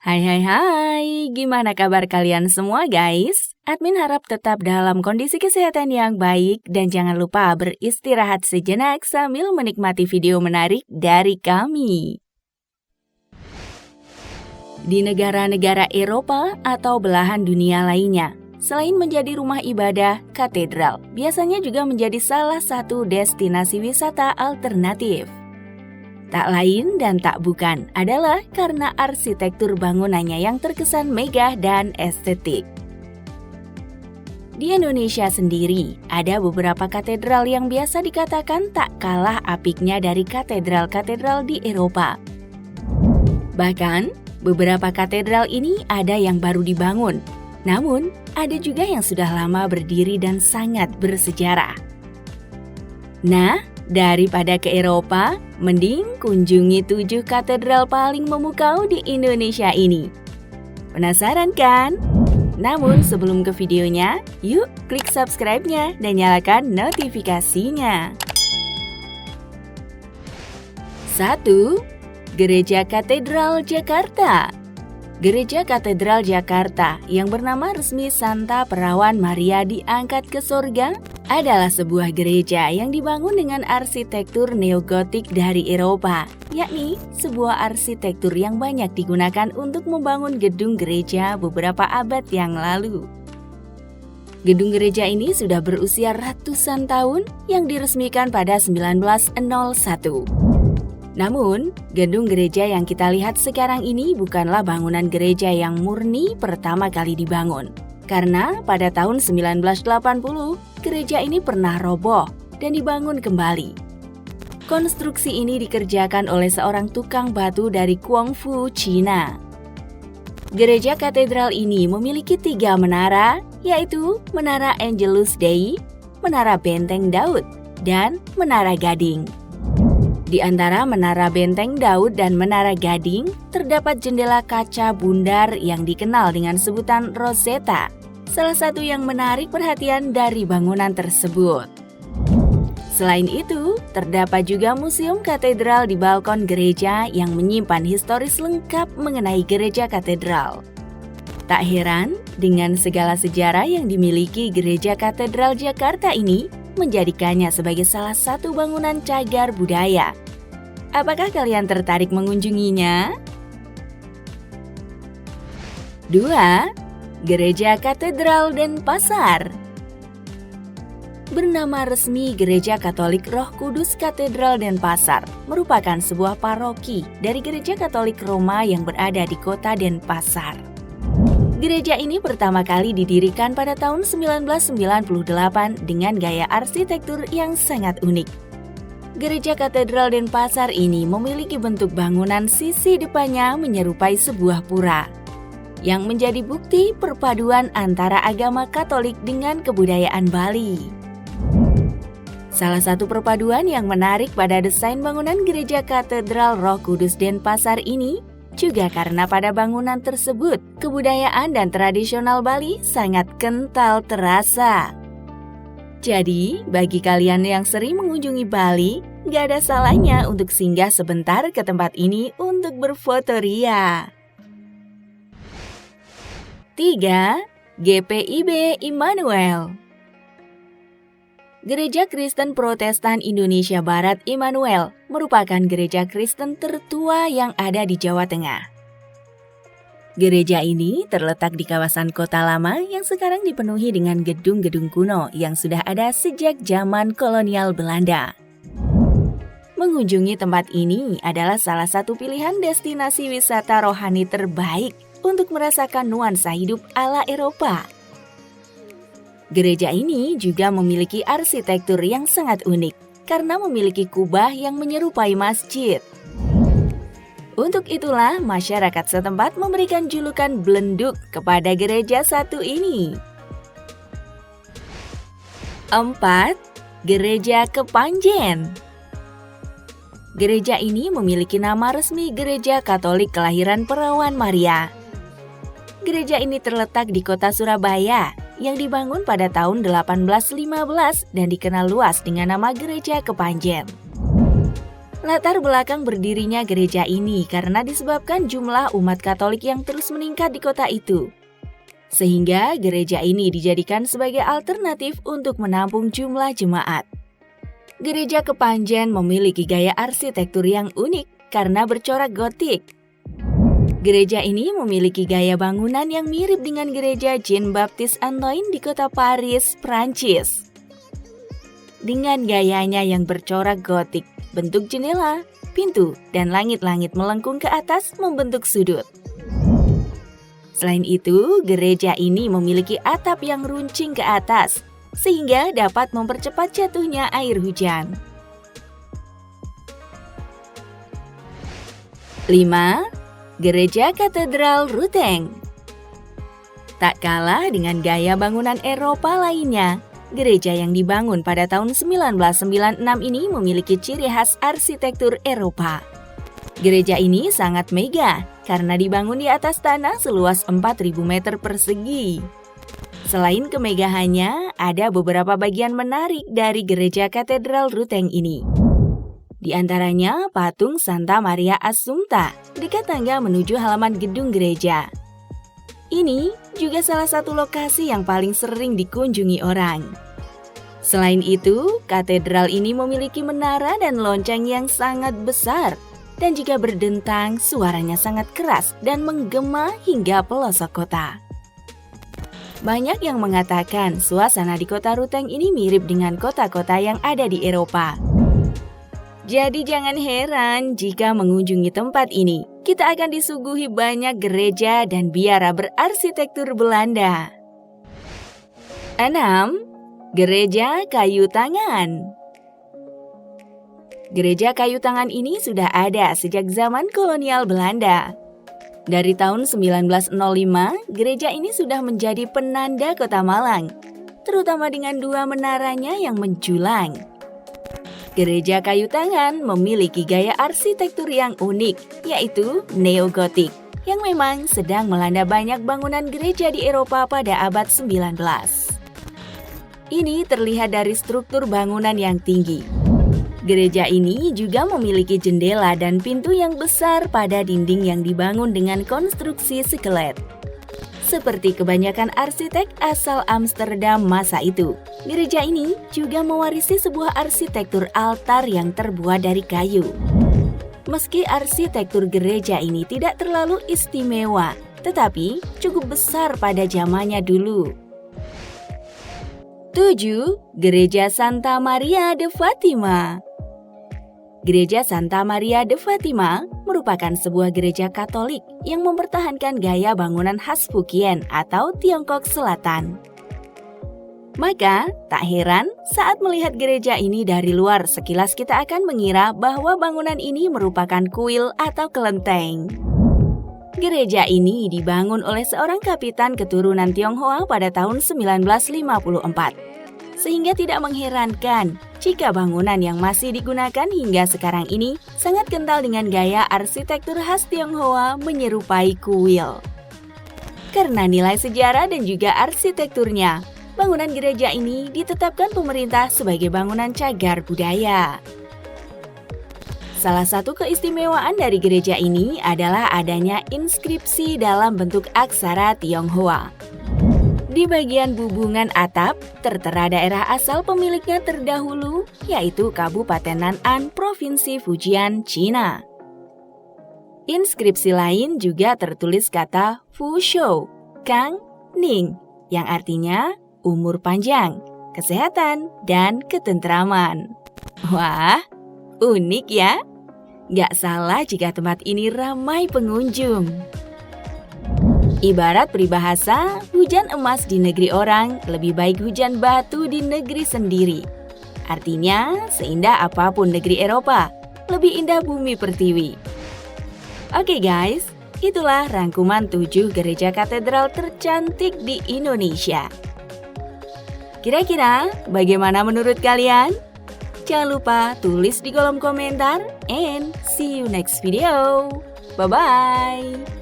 Hai hai hai, gimana kabar kalian semua guys? Admin harap tetap dalam kondisi kesehatan yang baik dan jangan lupa beristirahat sejenak sambil menikmati video menarik dari kami. Di negara-negara Eropa atau belahan dunia lainnya, selain menjadi rumah ibadah, katedral biasanya juga menjadi salah satu destinasi wisata alternatif. Tak lain dan tak bukan adalah karena arsitektur bangunannya yang terkesan megah dan estetik. Di Indonesia sendiri, ada beberapa katedral yang biasa dikatakan tak kalah apiknya dari katedral-katedral di Eropa. Bahkan, beberapa katedral ini ada yang baru dibangun, namun ada juga yang sudah lama berdiri dan sangat bersejarah. Nah, daripada ke Eropa, mending kunjungi 7 katedral paling memukau di Indonesia ini. Penasaran kan? Namun sebelum ke videonya, yuk klik subscribe-nya dan nyalakan notifikasinya. 1. Gereja Katedral Jakarta. Gereja Katedral Jakarta yang bernama resmi Santa Perawan Maria diangkat ke surga adalah sebuah gereja yang dibangun dengan arsitektur neogotik dari Eropa, yakni sebuah arsitektur yang banyak digunakan untuk membangun gedung gereja beberapa abad yang lalu. Gedung gereja ini sudah berusia ratusan tahun yang diresmikan pada 1901. Namun, gedung gereja yang kita lihat sekarang ini bukanlah bangunan gereja yang murni pertama kali dibangun. Karena pada tahun 1980, gereja ini pernah roboh dan dibangun kembali. Konstruksi ini dikerjakan oleh seorang tukang batu dari Guangzhou, Cina. Gereja katedral ini memiliki 3 menara, yaitu Menara Angelus Dei, Menara Benteng Daud, dan Menara Gading. Di antara Menara Benteng Daud dan Menara Gading, terdapat jendela kaca bundar yang dikenal dengan sebutan Rosetta, salah satu yang menarik perhatian dari bangunan tersebut. Selain itu, terdapat juga museum katedral di balkon gereja yang menyimpan historis lengkap mengenai gereja katedral. Tak heran, dengan segala sejarah yang dimiliki gereja katedral Jakarta ini, menjadikannya sebagai salah satu bangunan cagar budaya. Apakah kalian tertarik mengunjunginya? 2. Gereja Katedral Denpasar. Bernama resmi Gereja Katolik Roh Kudus Katedral Denpasar, merupakan sebuah paroki dari Gereja Katolik Roma yang berada di kota Denpasar. Gereja ini pertama kali didirikan pada tahun 1998 dengan gaya arsitektur yang sangat unik. Gereja Katedral Denpasar ini memiliki bentuk bangunan sisi depannya menyerupai sebuah pura, yang menjadi bukti perpaduan antara agama Katolik dengan kebudayaan Bali. Salah satu perpaduan yang menarik pada desain bangunan Gereja Katedral Roh Kudus Denpasar ini juga karena pada bangunan tersebut, kebudayaan dan tradisional Bali sangat kental terasa. Jadi, bagi kalian yang sering mengunjungi Bali, gak ada salahnya untuk singgah sebentar ke tempat ini untuk berfoto ria. 3. GPIB Immanuel. Gereja Kristen Protestan Indonesia Barat Immanuel merupakan gereja Kristen tertua yang ada di Jawa Tengah. Gereja ini terletak di kawasan Kota Lama yang sekarang dipenuhi dengan gedung-gedung kuno yang sudah ada sejak zaman kolonial Belanda. Mengunjungi tempat ini adalah salah satu pilihan destinasi wisata rohani terbaik untuk merasakan nuansa hidup ala Eropa. Gereja ini juga memiliki arsitektur yang sangat unik karena memiliki kubah yang menyerupai masjid. Untuk itulah masyarakat setempat memberikan julukan Blenduk kepada gereja satu ini. 4. Gereja Kepanjen. Gereja ini memiliki nama resmi Gereja Katolik Kelahiran Perawan Maria. Gereja ini terletak di kota Surabaya, yang dibangun pada tahun 1815 dan dikenal luas dengan nama Gereja Kepanjen. Latar belakang berdirinya gereja ini karena disebabkan jumlah umat Katolik yang terus meningkat di kota itu. Sehingga gereja ini dijadikan sebagai alternatif untuk menampung jumlah jemaat. Gereja Kepanjen memiliki gaya arsitektur yang unik karena bercorak gotik. Gereja ini memiliki gaya bangunan yang mirip dengan gereja Jean-Baptiste Antoine di kota Paris, Prancis. Dengan gayanya yang bercorak gotik, bentuk jendela, pintu, dan langit-langit melengkung ke atas membentuk sudut. Selain itu, gereja ini memiliki atap yang runcing ke atas, sehingga dapat mempercepat jatuhnya air hujan. 5. Gereja Katedral Ruteng. Tak kalah dengan gaya bangunan Eropa lainnya, gereja yang dibangun pada tahun 1996 ini memiliki ciri khas arsitektur Eropa. Gereja ini sangat megah karena dibangun di atas tanah seluas 4.000 meter persegi. Selain kemegahannya, ada beberapa bagian menarik dari gereja Katedral Ruteng ini. Di antaranya patung Santa Maria Assumpta dekat tangga menuju halaman gedung gereja. Ini juga salah satu lokasi yang paling sering dikunjungi orang. Selain itu, katedral ini memiliki menara dan lonceng yang sangat besar, dan jika berdentang suaranya sangat keras dan menggema hingga pelosok kota. Banyak yang mengatakan suasana di kota Ruteng ini mirip dengan kota-kota yang ada di Eropa. Jadi jangan heran jika mengunjungi tempat ini, kita akan disuguhi banyak gereja dan biara berarsitektur Belanda. 6. Gereja Kayu Tangan. Gereja kayu tangan ini sudah ada sejak zaman kolonial Belanda. Dari tahun 1905, gereja ini sudah menjadi penanda kota Malang, terutama dengan 2 menaranya yang menjulang. Gereja kayu tangan memiliki gaya arsitektur yang unik, yaitu neogotik, yang memang sedang melanda banyak bangunan gereja di Eropa pada abad 19. Ini terlihat dari struktur bangunan yang tinggi. Gereja ini juga memiliki jendela dan pintu yang besar pada dinding yang dibangun dengan konstruksi skelet. Seperti kebanyakan arsitek asal Amsterdam masa itu, gereja ini juga mewarisi sebuah arsitektur altar yang terbuat dari kayu. Meski arsitektur gereja ini tidak terlalu istimewa, tetapi cukup besar pada zamannya dulu. 7. Gereja Santa Maria de Fatima. Gereja Santa Maria de Fatima merupakan sebuah gereja Katolik yang mempertahankan gaya bangunan khas Fukien atau Tiongkok Selatan. Maka, tak heran saat melihat gereja ini dari luar, sekilas kita akan mengira bahwa bangunan ini merupakan kuil atau kelenteng. Gereja ini dibangun oleh seorang kapitan keturunan Tionghoa pada tahun 1954. Sehingga tidak mengherankan jika bangunan yang masih digunakan hingga sekarang ini sangat kental dengan gaya arsitektur khas Tionghoa menyerupai kuil. Karena nilai sejarah dan juga arsitekturnya, bangunan gereja ini ditetapkan pemerintah sebagai bangunan cagar budaya. Salah satu keistimewaan dari gereja ini adalah adanya inskripsi dalam bentuk aksara Tionghoa. Di bagian bubungan atap, tertera daerah asal pemiliknya terdahulu, yaitu Kabupaten Nan'an, Provinsi Fujian, China. Inskripsi lain juga tertulis kata Fu Shou, Kang Ning, yang artinya umur panjang, kesehatan, dan ketentraman. Wah, unik ya? Gak salah jika tempat ini ramai pengunjung. Ibarat peribahasa, hujan emas di negeri orang lebih baik hujan batu di negeri sendiri. Artinya, seindah apapun negeri Eropa, lebih indah bumi pertiwi. Oke guys, itulah rangkuman 7 gereja katedral tercantik di Indonesia. Kira-kira bagaimana menurut kalian? Jangan lupa tulis di kolom komentar and see you next video. Bye-bye!